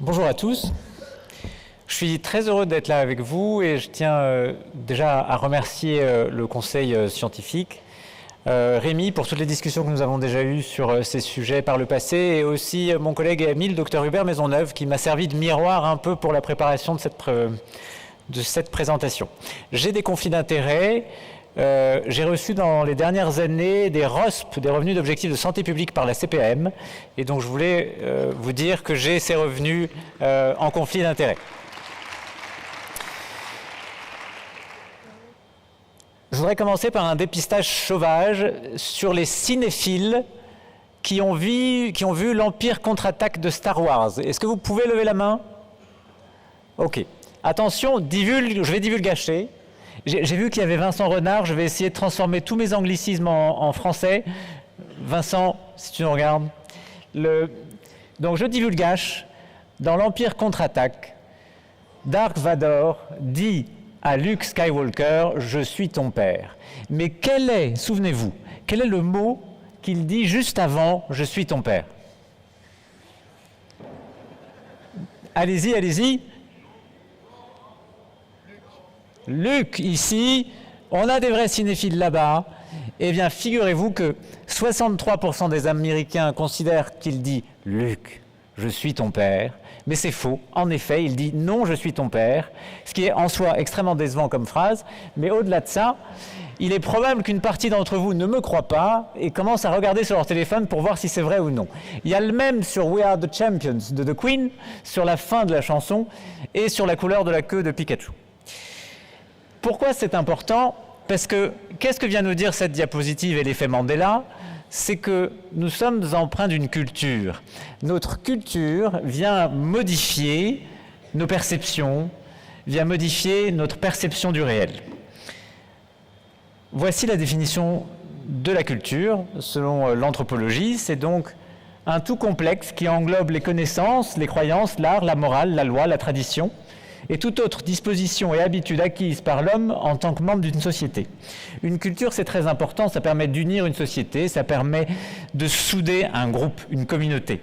Bonjour à tous. Je suis très heureux d'être là avec vous et je tiens déjà à remercier le conseil scientifique, Rémi, pour toutes les discussions que nous avons déjà eues sur ces sujets par le passé, et aussi mon collègue et ami, le docteur Hubert Maisonneuve, qui m'a servi de miroir un peu pour la préparation de cette présentation. J'ai des conflits d'intérêts. J'ai reçu dans les dernières années des ROSP, des revenus d'objectifs de santé publique par la CPAM, et donc je voulais vous dire que j'ai ces revenus en conflit d'intérêts. Je voudrais commencer par un dépistage sauvage sur les cinéphiles qui ont vu l'Empire contre-attaque de Star Wars. Est-ce que vous pouvez lever la main? Ok. Attention, je vais divulgacher. J'ai vu qu'il y avait Vincent Renard, je vais essayer de transformer tous mes anglicismes en français. Vincent, si tu nous regardes. Donc je divulgage, dans l'Empire contre-attaque, Dark Vador dit à Luke Skywalker, je suis ton père. Mais souvenez-vous, quel est le mot qu'il dit juste avant, je suis ton père? Allez-y, allez-y. Luc, ici, on a des vrais cinéphiles là-bas. Eh bien, figurez-vous que 63% des Américains considèrent qu'il dit « Luc, je suis ton père », mais c'est faux. En effet, il dit « Non, je suis ton père », ce qui est en soi extrêmement décevant comme phrase. Mais au-delà de ça, il est probable qu'une partie d'entre vous ne me croit pas et commence à regarder sur leur téléphone pour voir si c'est vrai ou non. Il y a le même sur « We Are the Champions » de The Queen, sur la fin de la chanson et sur la couleur de la queue de Pikachu. Pourquoi c'est important? Parce que, qu'est-ce que vient nous dire cette diapositive et l'effet Mandela? C'est que nous sommes empreints d'une culture. Notre culture vient modifier nos perceptions, vient modifier notre perception du réel. Voici la définition de la culture, selon l'anthropologie. C'est donc un tout complexe qui englobe les connaissances, les croyances, l'art, la morale, la loi, la tradition, et toute autre disposition et habitude acquise par l'homme en tant que membre d'une société. Une culture, c'est très important, ça permet d'unir une société, ça permet de souder un groupe, une communauté.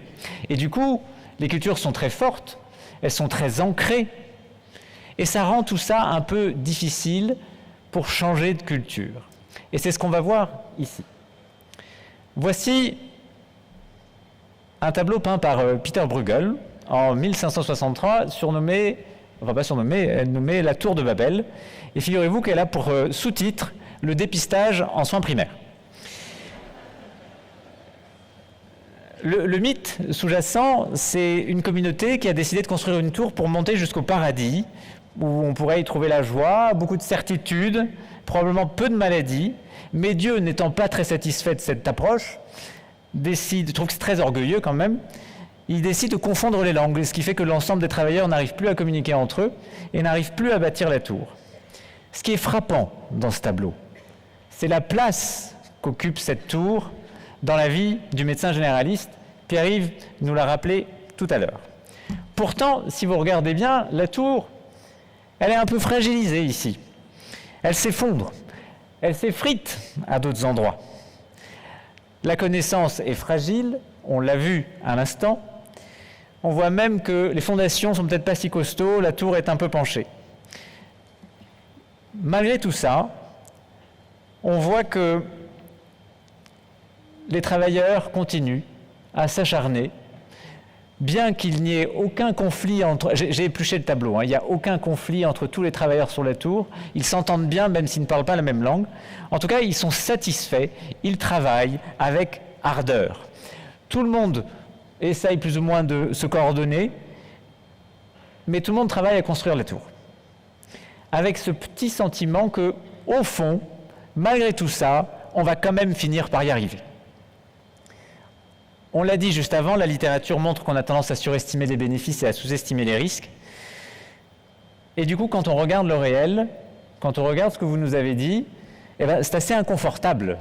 Et du coup, les cultures sont très fortes, elles sont très ancrées, et ça rend tout ça un peu difficile pour changer de culture. Et c'est ce qu'on va voir ici. Voici un tableau peint par Peter Bruegel en 1563, elle nommée la Tour de Babel. Et figurez-vous qu'elle a pour sous-titre le dépistage en soins primaires. Le mythe sous-jacent, c'est une communauté qui a décidé de construire une tour pour monter jusqu'au paradis, où on pourrait y trouver la joie, beaucoup de certitudes, probablement peu de maladies. Mais Dieu, n'étant pas très satisfait de cette approche, je trouve que c'est très orgueilleux quand même, il décide de confondre les langues, ce qui fait que l'ensemble des travailleurs n'arrivent plus à communiquer entre eux et n'arrivent plus à bâtir la tour. Ce qui est frappant dans ce tableau, c'est la place qu'occupe cette tour dans la vie du médecin généraliste. Pierre-Yves nous l'a rappelé tout à l'heure. Pourtant, si vous regardez bien, la tour, elle est un peu fragilisée ici. Elle s'effondre, elle s'effrite à d'autres endroits. La connaissance est fragile, on l'a vu à l'instant. On voit même que les fondations sont peut-être pas si costauds, la tour est un peu penchée. Malgré tout ça, on voit que les travailleurs continuent à s'acharner, bien qu'il n'y ait aucun conflit entre... J'ai épluché le tableau, il n'y a aucun conflit entre tous les travailleurs sur la tour. Ils s'entendent bien, même s'ils ne parlent pas la même langue. En tout cas, ils sont satisfaits, ils travaillent avec ardeur. Tout le monde essaye plus ou moins de se coordonner, mais tout le monde travaille à construire la tour. Avec ce petit sentiment que, au fond, malgré tout ça, on va quand même finir par y arriver. On l'a dit juste avant, la littérature montre qu'on a tendance à surestimer les bénéfices et à sous-estimer les risques. Et du coup, quand on regarde le réel, quand on regarde ce que vous nous avez dit, c'est assez inconfortable.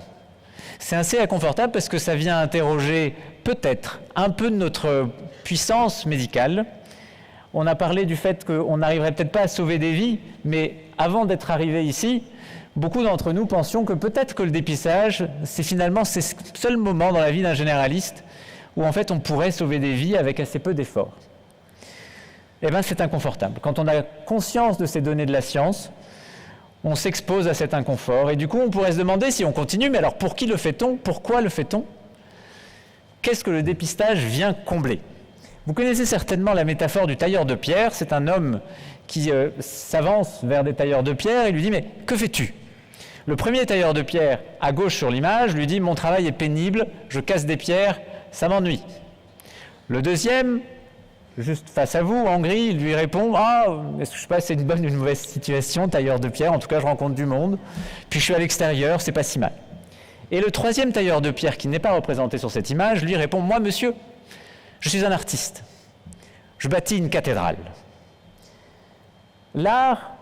C'est assez inconfortable parce que ça vient interroger peut-être un peu de notre puissance médicale. On a parlé du fait qu'on n'arriverait peut-être pas à sauver des vies, mais avant d'être arrivé ici, beaucoup d'entre nous pensions que peut-être que le dépistage, c'est finalement le seul moment dans la vie d'un généraliste où en fait on pourrait sauver des vies avec assez peu d'efforts. eh bien c'est inconfortable. Quand on a conscience de ces données de la science, on s'expose à cet inconfort. Et du coup, on pourrait se demander si on continue, mais alors pour qui le fait-on? Pourquoi le fait-on? Qu'est-ce que le dépistage vient combler? Vous connaissez certainement la métaphore du tailleur de pierre. C'est un homme qui s'avance vers des tailleurs de pierre et lui dit « Mais que fais-tu » Le premier tailleur de pierre, à gauche sur l'image, lui dit « Mon travail est pénible, je casse des pierres, ça m'ennuie. » Le deuxième, juste face à vous, en gris, il lui répond « Ah, est-ce que je sais pas, c'est une bonne ou une mauvaise situation, tailleur de pierre, en tout cas je rencontre du monde, puis je suis à l'extérieur, c'est pas si mal. » Et le troisième tailleur de pierre, qui n'est pas représenté sur cette image, lui répond « Moi, monsieur, je suis un artiste, je bâtis une cathédrale. » L'art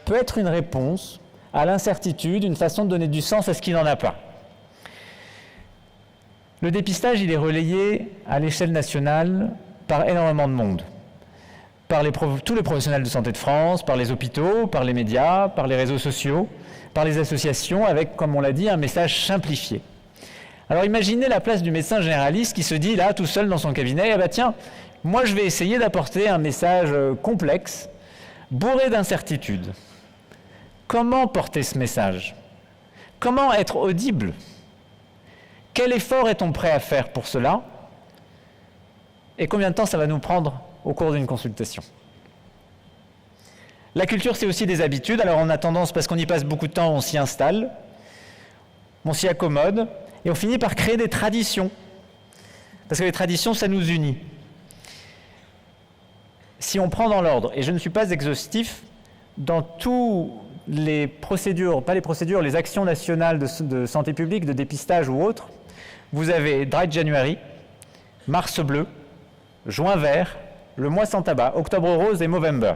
peut être une réponse à l'incertitude, une façon de donner du sens à ce qui n'en a pas. Le dépistage, il est relayé à l'échelle nationale par énormément de monde, par tous les professionnels de santé de France, par les hôpitaux, par les médias, par les réseaux sociaux, par les associations, avec, comme on l'a dit, un message simplifié. Alors imaginez la place du médecin généraliste qui se dit là, tout seul dans son cabinet, ah bah tiens, moi je vais essayer d'apporter un message complexe, bourré d'incertitudes. Comment porter ce message? Comment être audible? Quel effort est-on prêt à faire pour cela? Et combien de temps ça va nous prendre au cours d'une consultation? La culture, c'est aussi des habitudes. Alors on a tendance, parce qu'on y passe beaucoup de temps, on s'y installe, on s'y accommode, et on finit par créer des traditions. Parce que les traditions, ça nous unit. Si on prend dans l'ordre, et je ne suis pas exhaustif, dans tous les procédures, pas les procédures, les actions nationales de santé publique, de dépistage ou autres, vous avez Dry January, Mars bleu, Juin vert, le mois sans tabac, Octobre rose et Movember.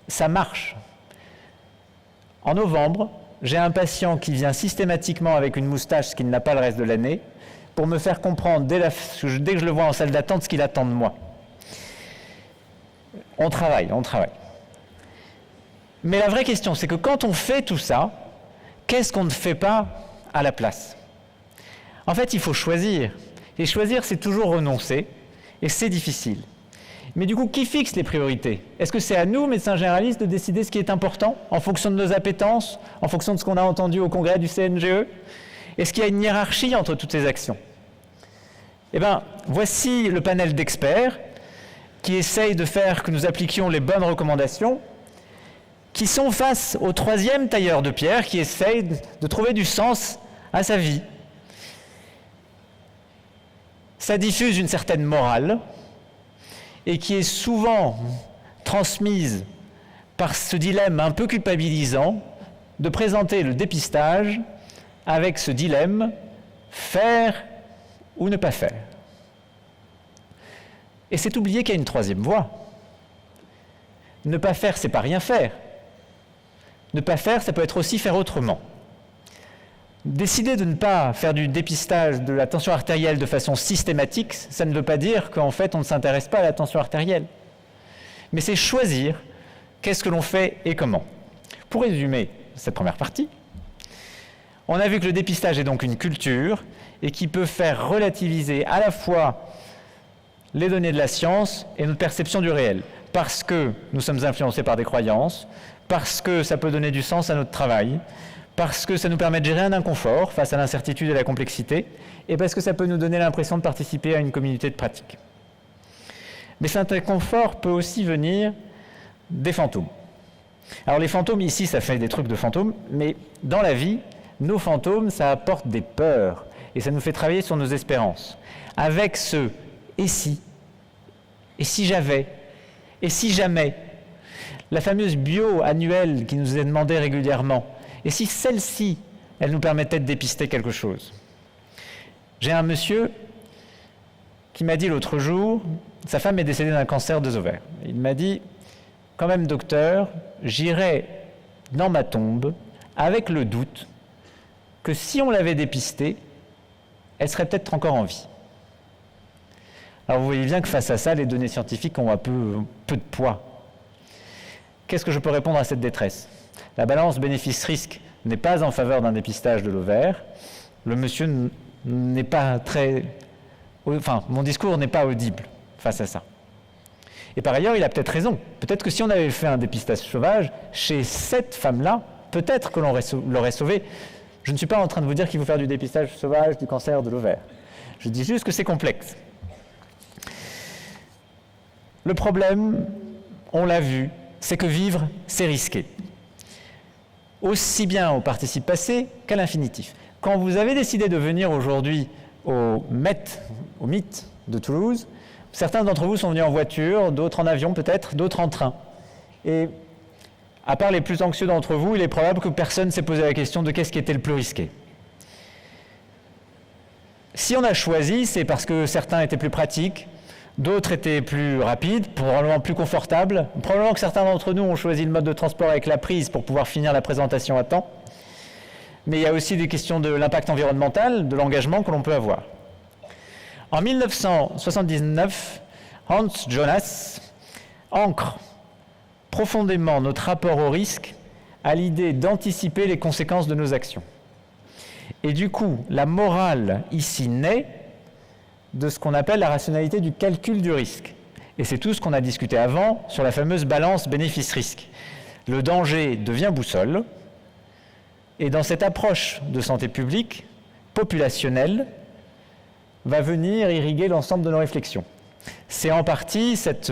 Ça marche. En novembre, j'ai un patient qui vient systématiquement avec une moustache, ce qu'il n'a pas le reste de l'année, pour me faire comprendre dès que je le vois en salle d'attente ce qu'il attend de moi. On travaille. Mais la vraie question, c'est que quand on fait tout ça, qu'est-ce qu'on ne fait pas à la place? En fait, il faut choisir. Et choisir, c'est toujours renoncer. Et c'est difficile. Mais du coup, qui fixe les priorités? Est-ce que c'est à nous, médecins généralistes, de décider ce qui est important, en fonction de nos appétences, en fonction de ce qu'on a entendu au congrès du CNGE? Est-ce qu'il y a une hiérarchie entre toutes ces actions? Eh bien, voici le panel d'experts qui essayent de faire que nous appliquions les bonnes recommandations, qui sont face au troisième tailleur de pierre qui essaye de trouver du sens à sa vie. Ça diffuse une certaine morale et qui est souvent transmise par ce dilemme un peu culpabilisant de présenter le dépistage avec ce dilemme faire ou ne pas faire. Et c'est oublier qu'il y a une troisième voie. Ne pas faire, c'est pas rien faire. Ne pas faire, ça peut être aussi faire autrement. Décider de ne pas faire du dépistage de la tension artérielle de façon systématique, ça ne veut pas dire qu'en fait on ne s'intéresse pas à la tension artérielle. Mais c'est choisir qu'est-ce que l'on fait et comment. Pour résumer cette première partie, on a vu que le dépistage est donc une culture et qui peut faire relativiser à la fois les données de la science et notre perception du réel. Parce que nous sommes influencés par des croyances, parce que ça peut donner du sens à notre travail, parce que ça nous permet de gérer un inconfort face à l'incertitude et la complexité, et parce que ça peut nous donner l'impression de participer à une communauté de pratique. Mais cet inconfort peut aussi venir des fantômes. Alors les fantômes, ici, ça fait des trucs de fantômes, mais dans la vie, nos fantômes, ça apporte des peurs, et ça nous fait travailler sur nos espérances. Avec ce « et si » j'avais, et si jamais, la fameuse bio annuelle qui nous est demandée régulièrement, et si celle-ci, elle nous permettait de dépister quelque chose? J'ai un monsieur qui m'a dit l'autre jour, sa femme est décédée d'un cancer des ovaires. Il m'a dit, quand même docteur, j'irai dans ma tombe avec le doute que si on l'avait dépistée, elle serait peut-être encore en vie. Alors vous voyez bien que face à ça, les données scientifiques ont un peu de poids. Qu'est-ce que je peux répondre à cette détresse? La balance bénéfice-risque n'est pas en faveur d'un dépistage de l'ovaire. Le monsieur n'est pas très... Enfin, mon discours n'est pas audible face à ça. Et par ailleurs, il a peut-être raison. Peut-être que si on avait fait un dépistage sauvage, chez cette femme-là, peut-être que l'on l'aurait sauvée. Je ne suis pas en train de vous dire qu'il faut faire du dépistage sauvage du cancer de l'ovaire. Je dis juste que c'est complexe. Le problème, on l'a vu, c'est que vivre, c'est risqué. Aussi bien au participe passé qu'à l'infinitif. Quand vous avez décidé de venir aujourd'hui au MIT de Toulouse, certains d'entre vous sont venus en voiture, d'autres en avion peut-être, d'autres en train. Et à part les plus anxieux d'entre vous, il est probable que personne ne s'est posé la question de qu'est-ce qui était le plus risqué. Si on a choisi, c'est parce que certains étaient plus pratiques, d'autres étaient plus rapides, probablement plus confortables. Probablement que certains d'entre nous ont choisi le mode de transport avec la prise pour pouvoir finir la présentation à temps. Mais il y a aussi des questions de l'impact environnemental, de l'engagement que l'on peut avoir. En 1979, Hans Jonas ancre profondément notre rapport au risque à l'idée d'anticiper les conséquences de nos actions. Et du coup, la morale ici naît de ce qu'on appelle la rationalité du calcul du risque. Et c'est tout ce qu'on a discuté avant sur la fameuse balance bénéfice-risque. Le danger devient boussole, et dans cette approche de santé publique, populationnelle, va venir irriguer l'ensemble de nos réflexions. C'est en partie cette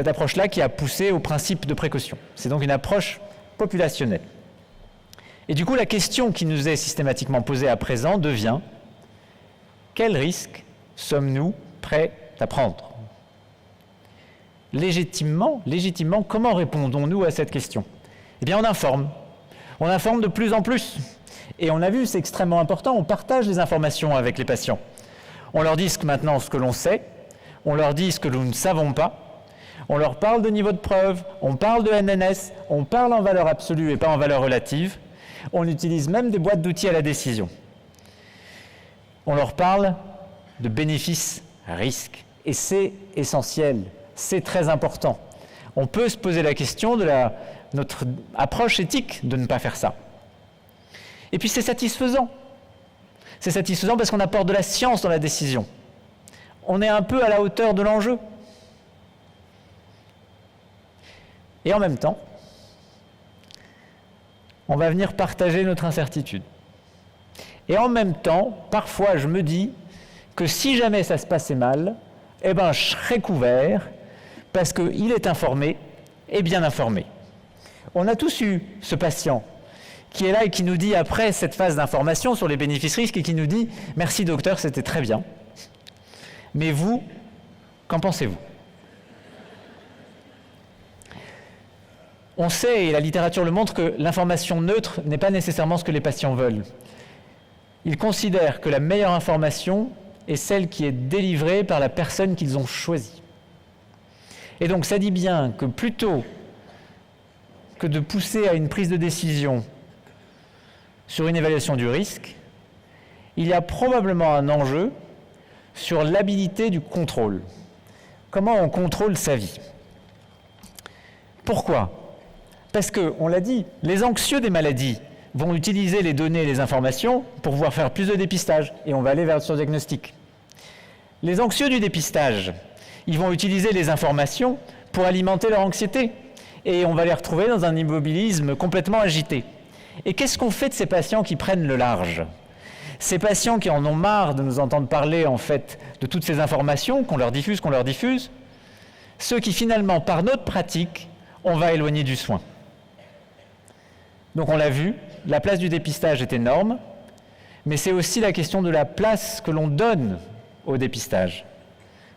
approche-là qui a poussé au principe de précaution. C'est donc une approche populationnelle. Et du coup, la question qui nous est systématiquement posée à présent devient « Quel risque sommes-nous prêts à prendre ?» Légitimement, comment répondons-nous à cette question ? Eh bien, on informe. On informe de plus en plus. Et on a vu, c'est extrêmement important, on partage les informations avec les patients. On leur dit maintenant ce que l'on sait, on leur dit ce que nous ne savons pas, on leur parle de niveau de preuve, on parle de NNS, on parle en valeur absolue et pas en valeur relative, on utilise même des boîtes d'outils à la décision. On leur parle de bénéfices-risques. Et c'est essentiel, c'est très important. On peut se poser la question de notre approche éthique de ne pas faire ça. Et puis c'est satisfaisant. C'est satisfaisant parce qu'on apporte de la science dans la décision. On est un peu à la hauteur de l'enjeu. Et en même temps, on va venir partager notre incertitude. Et en même temps, parfois je me dis que si jamais ça se passait mal, eh ben je serais couvert parce qu'il est informé et bien informé. On a tous eu ce patient qui est là et qui nous dit, après cette phase d'information sur les bénéfices-risques, et qui nous dit « Merci docteur, c'était très bien. Mais vous, qu'en pensez-vous » On sait, et la littérature le montre, que l'information neutre n'est pas nécessairement ce que les patients veulent. Ils considèrent que la meilleure information est celle qui est délivrée par la personne qu'ils ont choisie. Et donc ça dit bien que plutôt que de pousser à une prise de décision sur une évaluation du risque, il y a probablement un enjeu sur l'habilité du contrôle. Comment on contrôle sa vie ? Pourquoi ? Parce que, on l'a dit, les anxieux des maladies vont utiliser les données et les informations pour pouvoir faire plus de dépistage, et on va aller vers le surdiagnostic. Les anxieux du dépistage, ils vont utiliser les informations pour alimenter leur anxiété, et on va les retrouver dans un immobilisme complètement agité. Et qu'est-ce qu'on fait de ces patients qui prennent le large ? Ces patients qui en ont marre de nous entendre parler, en fait, de toutes ces informations qu'on leur diffuse, ceux qui finalement, par notre pratique, on va éloigner du soin. Donc on l'a vu, la place du dépistage est énorme, mais c'est aussi la question de la place que l'on donne au dépistage.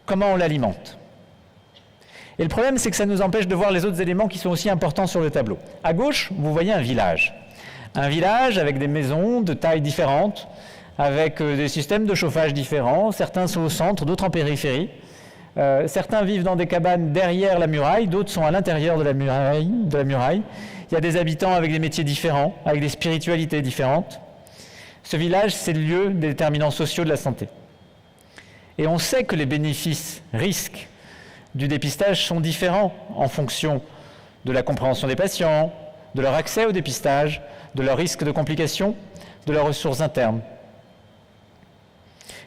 Comment on l'alimente ? Et le problème, c'est que ça nous empêche de voir les autres éléments qui sont aussi importants sur le tableau. À gauche, vous voyez un village. Un village avec des maisons de tailles différentes, avec des systèmes de chauffage différents. Certains sont au centre, d'autres en périphérie. Certains vivent dans des cabanes derrière la muraille, d'autres sont à l'intérieur de la muraille. Il y a des habitants avec des métiers différents, avec des spiritualités différentes. Ce village, c'est le lieu des déterminants sociaux de la santé. Et on sait que les bénéfices, risques du dépistage sont différents en fonction de la compréhension des patients, de leur accès au dépistage, de leur risque de complications, de leurs ressources internes.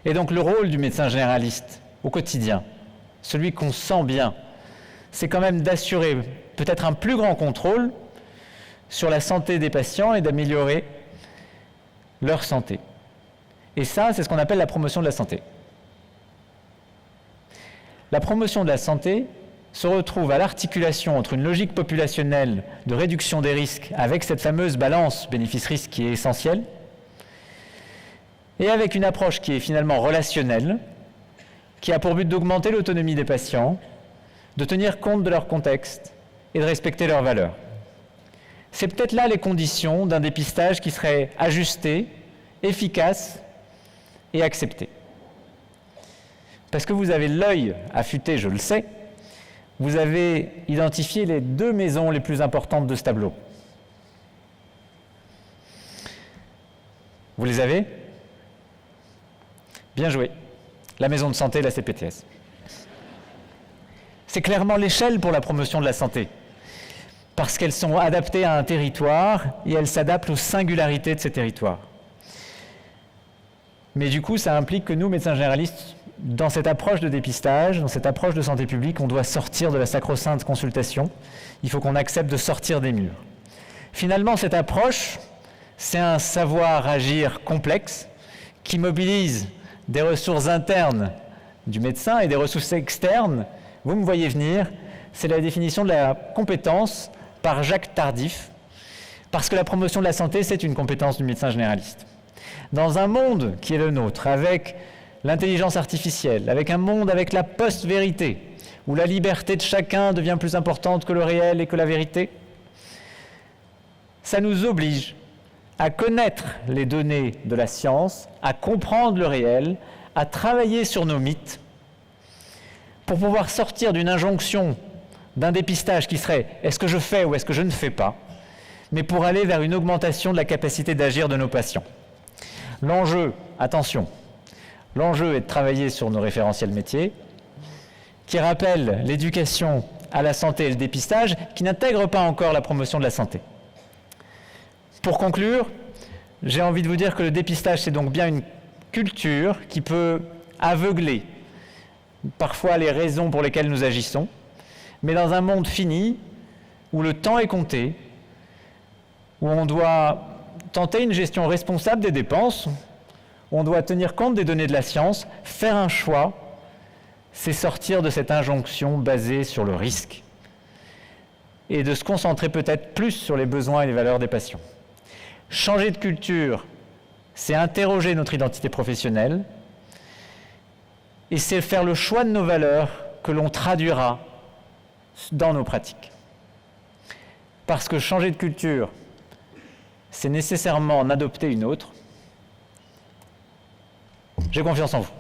Et donc le rôle du médecin généraliste au quotidien, celui qu'on sent bien, c'est quand même d'assurer peut-être un plus grand contrôle sur la santé des patients et d'améliorer leur santé. Et ça, c'est ce qu'on appelle la promotion de la santé. La promotion de la santé se retrouve à l'articulation entre une logique populationnelle de réduction des risques avec cette fameuse balance bénéfice-risque qui est essentielle, et avec une approche qui est finalement relationnelle, qui a pour but d'augmenter l'autonomie des patients, de tenir compte de leur contexte et de respecter leurs valeurs. C'est peut-être là les conditions d'un dépistage qui serait ajusté, efficace et accepté. Parce que vous avez l'œil affûté, je le sais, vous avez identifié les 2 maisons les plus importantes de ce tableau. Vous les avez ? Bien joué. La maison de santé et la CPTS. C'est clairement l'échelle pour la promotion de la santé, parce qu'elles sont adaptées à un territoire et elles s'adaptent aux singularités de ces territoires. Mais du coup, ça implique que nous, médecins généralistes, dans cette approche de dépistage, dans cette approche de santé publique, on doit sortir de la sacro-sainte consultation. Il faut qu'on accepte de sortir des murs. Finalement, cette approche, c'est un savoir-agir complexe qui mobilise des ressources internes du médecin et des ressources externes. Vous me voyez venir, c'est la définition de la compétence par Jacques Tardif, parce que la promotion de la santé, c'est une compétence du médecin généraliste. Dans un monde qui est le nôtre, avec l'intelligence artificielle, avec un monde avec la post-vérité, où la liberté de chacun devient plus importante que le réel et que la vérité, ça nous oblige à connaître les données de la science, à comprendre le réel, à travailler sur nos mythes, pour pouvoir sortir d'une injonction, d'un dépistage qui serait « est-ce que je fais ou est-ce que je ne fais pas ?», mais pour aller vers une augmentation de la capacité d'agir de nos patients. L'enjeu, attention, l'enjeu est de travailler sur nos référentiels métiers, qui rappellent l'éducation à la santé et le dépistage, qui n'intègrent pas encore la promotion de la santé. Pour conclure, j'ai envie de vous dire que le dépistage, c'est donc bien une culture qui peut aveugler parfois les raisons pour lesquelles nous agissons, mais dans un monde fini, où le temps est compté, où on doit tenter une gestion responsable des dépenses, où on doit tenir compte des données de la science, faire un choix, c'est sortir de cette injonction basée sur le risque et de se concentrer peut-être plus sur les besoins et les valeurs des patients. Changer de culture, c'est interroger notre identité professionnelle et c'est faire le choix de nos valeurs que l'on traduira dans nos pratiques. Parce que changer de culture, c'est nécessairement en adopter une autre. J'ai confiance en vous.